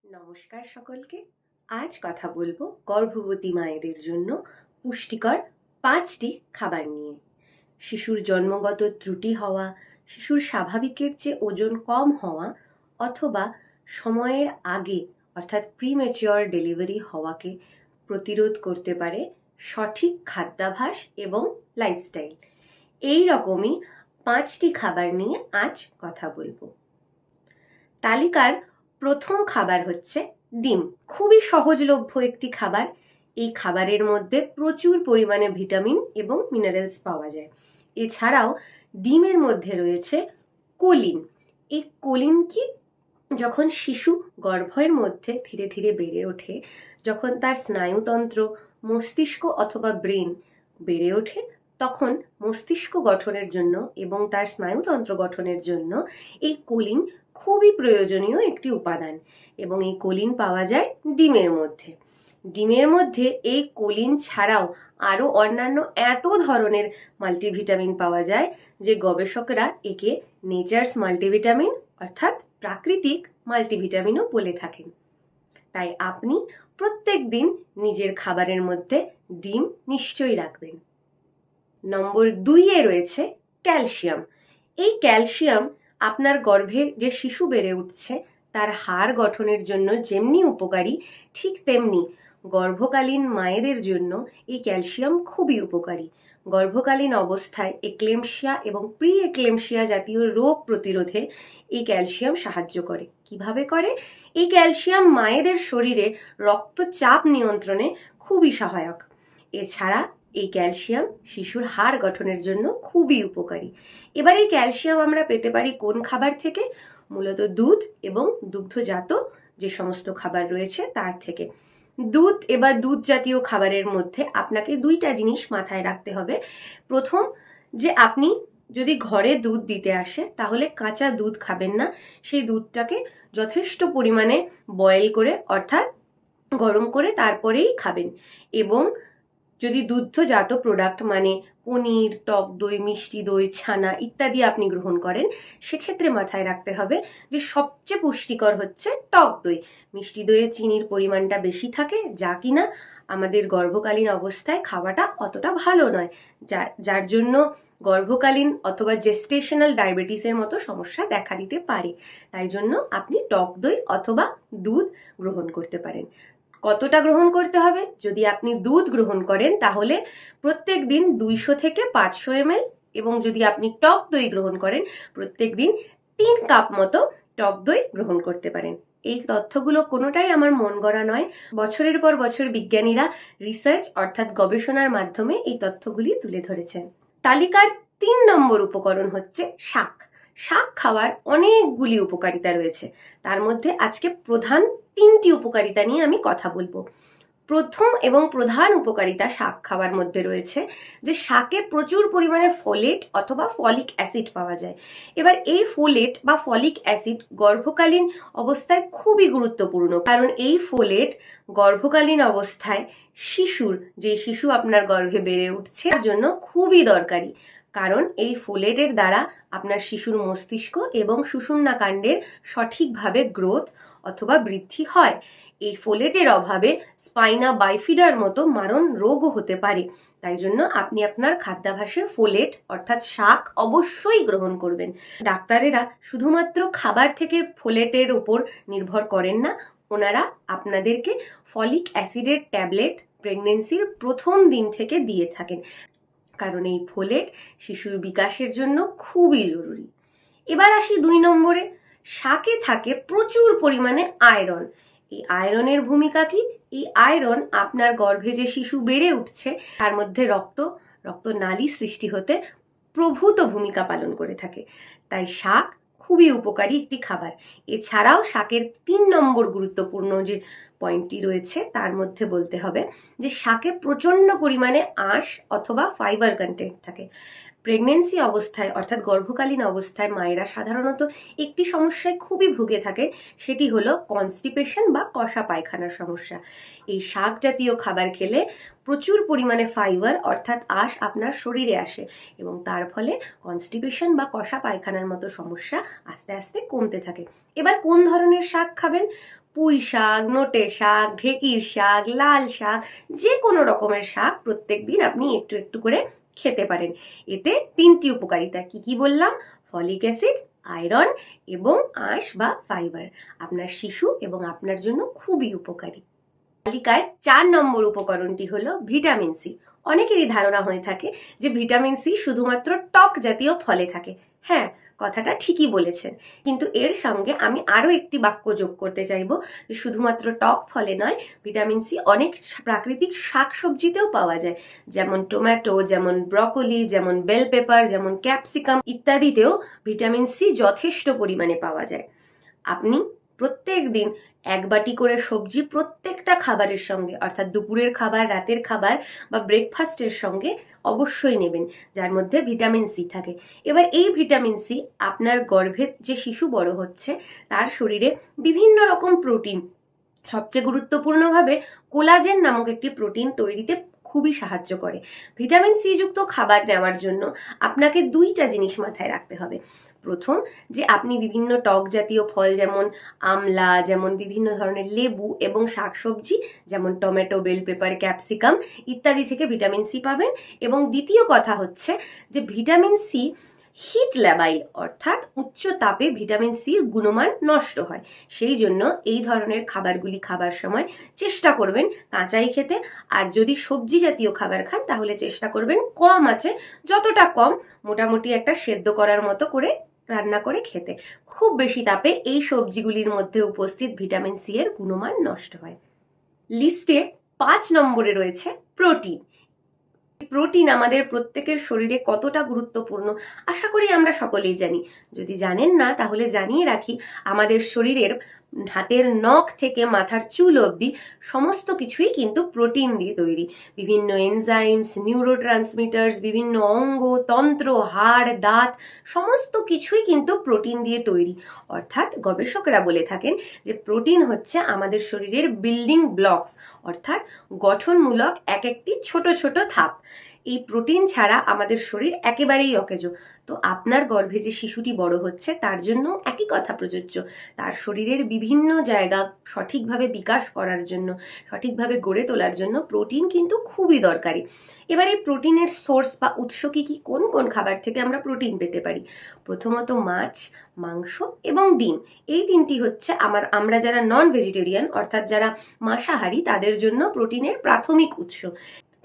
নমস্কার সকলকে। আজ কথা বলবো গর্ভবতী মায়েদের জন্য পুষ্টিকর 5টি খাবার নিয়ে। শিশুর জন্মগত ত্রুটি হওয়া, শিশুর স্বাভাবিকের চেয়ে ওজন কম হওয়া অথবা সময়ের আগে অর্থাৎ প্রিম্যাচিওর ডেলিভারি হওয়াকে প্রতিরোধ করতে পারে সঠিক খাদ্যাভ্যাস এবং লাইফস্টাইল। এই রকমই 5টি খাবার নিয়ে আজ কথা বলবো। তালিকার প্রথম খাবার হচ্ছে ডিম। খুবই সহজলভ্য একটি খাবার। এই খাবারের মধ্যে প্রচুর পরিমাণে ভিটামিন এবং মিনারেলস পাওয়া যায়। এছাড়াও ডিমের মধ্যে রয়েছে কোলিন। এই কোলিন কি? যখন শিশু গর্ভের মধ্যে ধীরে ধীরে বেড়ে ওঠে, যখন তার স্নায়ুতন্ত্র, মস্তিষ্ক অথবা ব্রেন বেড়ে ওঠে, তখন মস্তিষ্ক গঠনের জন্য এবং তার স্নায়ুতন্ত্র গঠনের জন্য এই কোলিন খুবই প্রয়োজনীয় একটি উপাদান এবং এই কোলিন পাওয়া যায় ডিমের মধ্যে। ডিমের মধ্যে এই কোলিন ছাড়াও আরও অন্যান্য এত ধরনের মাল্টিভিটামিন পাওয়া যায় যে গবেষকরা একে নেচার্স মাল্টিভিটামিন অর্থাৎ প্রাকৃতিক মাল্টিভিটামিনও বলে থাকেন। তাই আপনি প্রত্যেক দিন নিজের খাবারের মধ্যে ডিম নিশ্চয়ই রাখবেন। নম্বর 2-এ রয়েছে ক্যালসিয়াম। এই ক্যালসিয়াম আপনার গর্ভে যে শিশু বেড়ে উঠছে তার হাড় গঠনের জন্য যেমনি উপকারী, ঠিক তেমনি গর্ভকালীন মায়েদের জন্য এই ক্যালসিয়াম খুবই উপকারী। গর্ভকালীন অবস্থায় এক্লেম্পসিয়া এবং প্রি এক্লেম্পসিয়া জাতীয় রোগ প্রতিরোধে এই ক্যালসিয়াম সাহায্য করে। কিভাবে করে? এই ক্যালসিয়াম মায়েদের শরীরে রক্তচাপ নিয়ন্ত্রণে খুবই সহায়ক। এছাড়া এই ক্যালসিয়াম শিশুর হাড় গঠনের জন্য খুবই উপকারী। এবার এই ক্যালসিয়াম আমরা পেতে পারি কোন খাবার থেকে? মূলত দুধ এবং দুগ্ধজাত যে সমস্ত খাবার রয়েছে তার থেকে। দুধ এবার দুধ জাতীয় খাবারের মধ্যে আপনাকে 2টা জিনিস মাথায় রাখতে হবে। প্রথম, যে আপনি যদি ঘরে দুধ দিতে আসে তাহলে কাঁচা দুধ খাবেন না। সেই দুধটাকে যথেষ্ট পরিমাণে বয়েল করে অর্থাৎ গরম করে তারপরেই খাবেন। এবং যদি দুগ্ধজাত প্রোডাক্ট মানে পনির, টক দই, মিষ্টি দই, ছানা ইত্যাদি আপনি গ্রহণ করেন, সেক্ষেত্রে মাথায় রাখতে হবে যে সবচেয়ে পুষ্টিকর হচ্ছে টক দই। মিষ্টি দইয়ে চিনির পরিমাণটা বেশি থাকে, যা কিনা আমাদের গর্ভকালীন অবস্থায় খাওয়াটা অতটা ভালো নয়, যার জন্য গর্ভকালীন অথবা জেস্টেশনাল ডায়াবেটিসের মতো সমস্যা দেখা দিতে পারে। তাই জন্য আপনি টক দই অথবা দুধ গ্রহণ করতে পারেন। কতটা গ্রহণ করতে হবে? যদি আপনি দুধ গ্রহণ করেন তাহলে প্রত্যেক দিন 200 থেকে 500 ml, এবং যদি আপনি টক দই গ্রহণ করেন প্রত্যেক দিন 3 কাপ মতো টক দই গ্রহণ করতে পারেন। এই তথ্যগুলো কোনোটাই আমার মন গড়া নয়। বছরের পর বছর বিজ্ঞানীরা রিসার্চ অর্থাৎ গবেষণার মাধ্যমে এই তথ্যগুলি তুলে ধরেছেন। তালিকার 3 নম্বর উপকরণ হচ্ছে শাক। শাক খাওয়ার অনেকগুলি উপকারিতা রয়েছে, তার মধ্যে আজকে প্রধান 3টি উপকারিতা নিয়ে আমি কথা বলবো। প্রথম এবং প্রধান উপকারিতা শাক খাওয়ার মধ্যে রয়েছে যে শাকে প্রচুর পরিমাণে ফোলেট অথবা ফলিক অ্যাসিড পাওয়া যায়। এবার এই ফোলেট বা ফলিক অ্যাসিড গর্ভকালীন অবস্থায় খুবই গুরুত্বপূর্ণ, কারণ এই ফোলেট গর্ভকালীন অবস্থায় যে শিশু আপনার গর্ভে বেড়ে উঠছে তার জন্য খুবই দরকারি। কারণ এই ফোলেটের দ্বারা আপনার শিশুর মস্তিষ্ক এবং সুষুম্না কাণ্ডের সঠিকভাবে গ্রোথ অথবা বৃদ্ধি হয়। এই ফোলেটের অভাবে স্পাইনা বাইফিডার মতো মারণ রোগও হতে পারে। তাই জন্য আপনি আপনার খাদ্যাভ্যাসে ফোলেট অর্থাৎ শাক অবশ্যই গ্রহণ করবেন। ডাক্তারেরা শুধুমাত্র খাবার থেকে ফোলেটের উপর নির্ভর করেন না, ওনারা আপনাদেরকে ফলিক অ্যাসিডের ট্যাবলেট প্রেগনেন্সির প্রথম দিন থেকে দিয়ে থাকেন, কারণ এই ফোলেট শিশুর বিকাশের জন্য খুবই জরুরি। এবার আসি 2 নম্বরে। শাকে থাকে প্রচুর পরিমাণে আয়রন। এই আয়রনের ভূমিকা কি? এই আয়রন আপনার গর্ভে যে শিশু বেড়ে উঠছে তার মধ্যে রক্তনালী সৃষ্টি হতে প্রভূত ভূমিকা পালন করে থাকে। তাই শাক খুবই উপকারী একটি খাবার। এছাড়াও শাকের 3 নম্বর গুরুত্বপূর্ণ যে পয়েন্টটি রয়েছে তার মধ্যে বলতে হবে যে শাকে প্রচণ্ড পরিমাণে আঁশ অথবা ফাইবার কন্টেন্ট থাকে। প্রেগনেন্সি অবস্থায় অর্থাৎ গর্ভকালীন অবস্থায় মায়েরা সাধারণত একটি সমস্যায় খুবই ভুগে থাকে, সেটি হলো কনস্টিপেশন বা কষা পায়খানার সমস্যা। এই শাক জাতীয় খাবার খেলে প্রচুর পরিমাণে ফাইবার অর্থাৎ আঁশ আপনার শরীরে আসে এবং তার ফলে কনস্টিপেশন বা কষা পায়খানার মতো সমস্যা আস্তে আস্তে কমতে থাকে। এবার কোন ধরনের শাক খাবেন? পুঁই শাক, নোটে শাক, ঢেঁকির শাক, লাল শাক, যে কোনো রকমের শাক প্রত্যেক দিন আপনি একটু একটু করে খেতে পারেন। এতে 3টি উপকারিতা কি কি বললাম? ফলিক অ্যাসিড, আয়রন এবং আঁশ বা ফাইবার আপনার শিশু এবং আপনার জন্য খুবই উপকারী। তালিকায় 4 নম্বর উপকরণটি হলো ভিটামিন সি। অনেকেরই ধারণা হয়ে থাকে যে ভিটামিন সি শুধুমাত্র টক জাতীয় ফলে থাকে। হ্যাঁ, কথাটা ঠিকই বলেছেন, কিন্তু এর সঙ্গে আমি আরও একটি বাক্য যোগ করতে চাইব যে শুধুমাত্র টক ফলে নয়, ভিটামিন সি অনেক প্রাকৃতিক শাকসবজিতেও পাওয়া যায়, যেমন টমেটো, যেমন ব্রকলি, যেমন বেল পেপার, যেমন ক্যাপসিকাম ইত্যাদিতেও ভিটামিন সি যথেষ্ট পরিমাণে পাওয়া যায়। আপনি প্রত্যেক দিন 1 বাটি করে সবজি প্রত্যেকটা খাবারের সঙ্গে, অর্থাৎ দুপুরের খাবার, রাতের খাবার বা ব্রেকফাস্টের সঙ্গে অবশ্যই নেবেন, যার মধ্যে ভিটামিন সি থাকে। এবার এই ভিটামিন সি আপনার গর্ভে যে শিশু বড় হচ্ছে তার শরীরে বিভিন্ন রকম প্রোটিন, সবচেয়ে গুরুত্বপূর্ণভাবে কোলাজেন নামক একটি প্রোটিন তৈরিতে খুবই সাহায্য করে। ভিটামিন সি যুক্ত খাবার নেওয়ার জন্য আপনাকে 2টা জিনিস মাথায় রাখতে হবে। প্রথম, যে আপনি বিভিন্ন টক জাতীয় ফল যেমন আমলা, যেমন বিভিন্ন ধরনের লেবু এবং শাকসবজি যেমন টমেটো, বেল পেপার, ক্যাপসিকাম ইত্যাদি থেকে ভিটামিন সি পাবেন। এবং দ্বিতীয় কথা হচ্ছে যে ভিটামিন সি হিট ল্যাবাইল, অর্থাৎ উচ্চ তাপে ভিটামিন সির গুণমান নষ্ট হয়। সেই জন্য এই ধরনের খাবারগুলি খাবার সময় চেষ্টা করবেন কাঁচাই খেতে, আর যদি সবজি জাতীয় খাবার খান তাহলে চেষ্টা করবেন কম আঁচে, যতটা কম মোটামুটি একটা সেদ্ধ করার মতো করে রান্না করে খেতে। খুব বেশি তাপে এই সবজিগুলির মধ্যে উপস্থিত ভিটামিন সি এর গুণমান নষ্ট হয়। লিস্টে 5 নম্বরে রয়েছে প্রোটিন। প্রোটিন আমাদের প্রত্যেকের শরীরে কতটা গুরুত্বপূর্ণ আশা করি আমরা সকলেই জানি। যদি জানেন না তাহলে জানিয়ে রাখি, আমাদের শরীরের হাতের নখ থেকে মাথার চুল অবধি সমস্ত কিছুই কিন্তু প্রোটিন দিয়ে তৈরি। বিভিন্ন এনজাইমস, নিউরোট্রান্সমিটার্স, বিভিন্ন অঙ্গ, তন্ত্র, হাড়, দাঁত সমস্ত কিছুই কিন্তু প্রোটিন দিয়ে তৈরি। অর্থাৎ গবেষকরা বলে থাকেন যে প্রোটিন হচ্ছে আমাদের শরীরের বিল্ডিং ব্লকস, অর্থাৎ গঠনমূলক এক একটি ছোট ছোট ধাপ। এই প্রোটিন ছাড়া আমাদের শরীর একেবারেই অকেজো। তো আপনার গর্ভে যে শিশুটি বড় হচ্ছে তার জন্য একই কথা প্রযোজ্য। তার শরীরের বিভিন্ন জায়গা সঠিকভাবে বিকাশ করার জন্য, সঠিকভাবে গড়ে তোলার জন্য প্রোটিন কিন্তু খুবই দরকারি। এবার এই প্রোটিনের সোর্স বা উৎস কি কি, কোন কোন খাবার থেকে আমরা প্রোটিন পেতে পারি? প্রথমত মাছ, মাংস এবং ডিম। এই 3টি হচ্ছে আমরা যারা নন ভেজিটেরিয়ান, অর্থাৎ যারা মাংসাহারী, তাদের জন্য প্রোটিনের প্রাথমিক উৎস।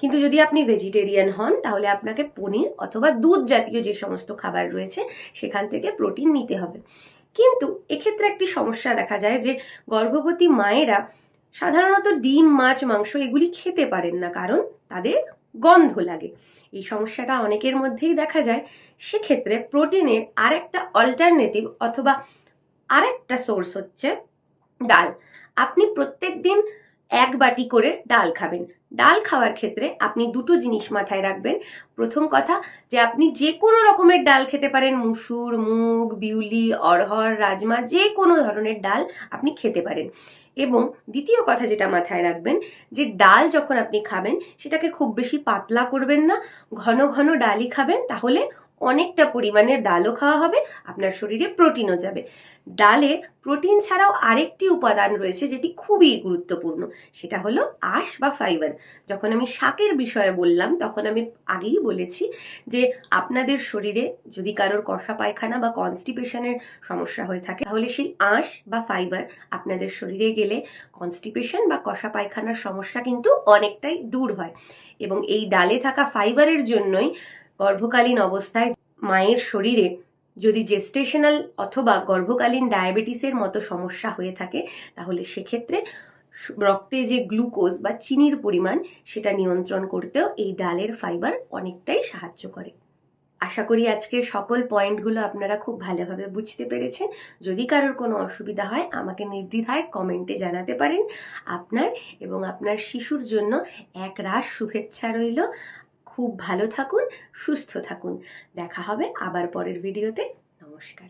কিন্তু যদি আপনি ভেজিটেরিয়ান হন তাহলে আপনাকে পনির অথবা দুধ জাতীয় যে সমস্ত খাবার রয়েছে সেখান থেকে প্রোটিন নিতে হবে। কিন্তু এক্ষেত্রে একটি সমস্যা দেখা যায় যে গর্ভবতী মায়েরা সাধারণত ডিম, মাছ, মাংস এগুলি খেতে পারেন না, কারণ তাদের গন্ধ লাগে। এই সমস্যাটা অনেকের মধ্যেই দেখা যায়। সেক্ষেত্রে প্রোটিনের আরেকটা অল্টারনেটিভ অথবা আরেকটা সোর্স হচ্ছে ডাল। আপনি প্রত্যেক দিন 1 বাটি করে ডাল খাবেন। ডাল খাওয়ার ক্ষেত্রে আপনি 2টো জিনিস মাথায় রাখবেন। প্রথম কথা, যে আপনি যে কোনো রকমের ডাল খেতে পারেন, মুসুর, মুগ, বিউলি, অড়হর, রাজমা, যে কোনো ধরনের ডাল আপনি খেতে পারেন। এবং দ্বিতীয় কথা যেটা মাথায় রাখবেন, যে ডাল যখন আপনি খাবেন সেটাকে খুব বেশি পাতলা করবেন না, ঘন ঘন ডালই খাবেন, তাহলে অনেকটা পরিমাণের ডালও খাওয়া হবে, আপনার শরীরে প্রোটিনও যাবে। ডালে প্রোটিন ছাড়াও আরেকটি উপাদান রয়েছে যেটি খুবই গুরুত্বপূর্ণ, সেটা হলো আঁশ বা ফাইবার। যখন আমি শাকের বিষয়ে বললাম তখন আমি আগেই বলেছি যে আপনাদের শরীরে যদি কারোর কষা পায়খানা বা কনস্টিপেশনের সমস্যা হয়ে থাকে তাহলে সেই আঁশ বা ফাইবার আপনাদের শরীরে গেলে কনস্টিপেশন বা কষা পায়খানার সমস্যা কিন্তু অনেকটাই দূর হয়। এবং এই ডালে থাকা ফাইবারের জন্যই গর্ভকালীন অবস্থায় মায়ের শরীরে যদি জেস্টেশনাল অথবা গর্ভকালীন ডায়াবেটিসের মতো সমস্যা হয়ে থাকে তাহলে সেক্ষেত্রে রক্তে যে গ্লুকোজ বা চিনির পরিমাণ সেটা নিয়ন্ত্রণ করতেও এই ডালের ফাইবার অনেকটাই সাহায্য করে। আশা করি আজকের সকল পয়েন্টগুলো আপনারা খুব ভালোভাবে বুঝতে পেরেছেন। যদি কারোর কোনো অসুবিধা হয় আমাকে নির্দ্বিধায় কমেন্টে জানাতে পারেন। আপনার এবং আপনার শিশুর জন্য একরাশ শুভেচ্ছা রইল। খুব ভালো থাকুন, সুস্থ থাকুন। দেখা হবে আবার পরের ভিডিওতে। নমস্কার।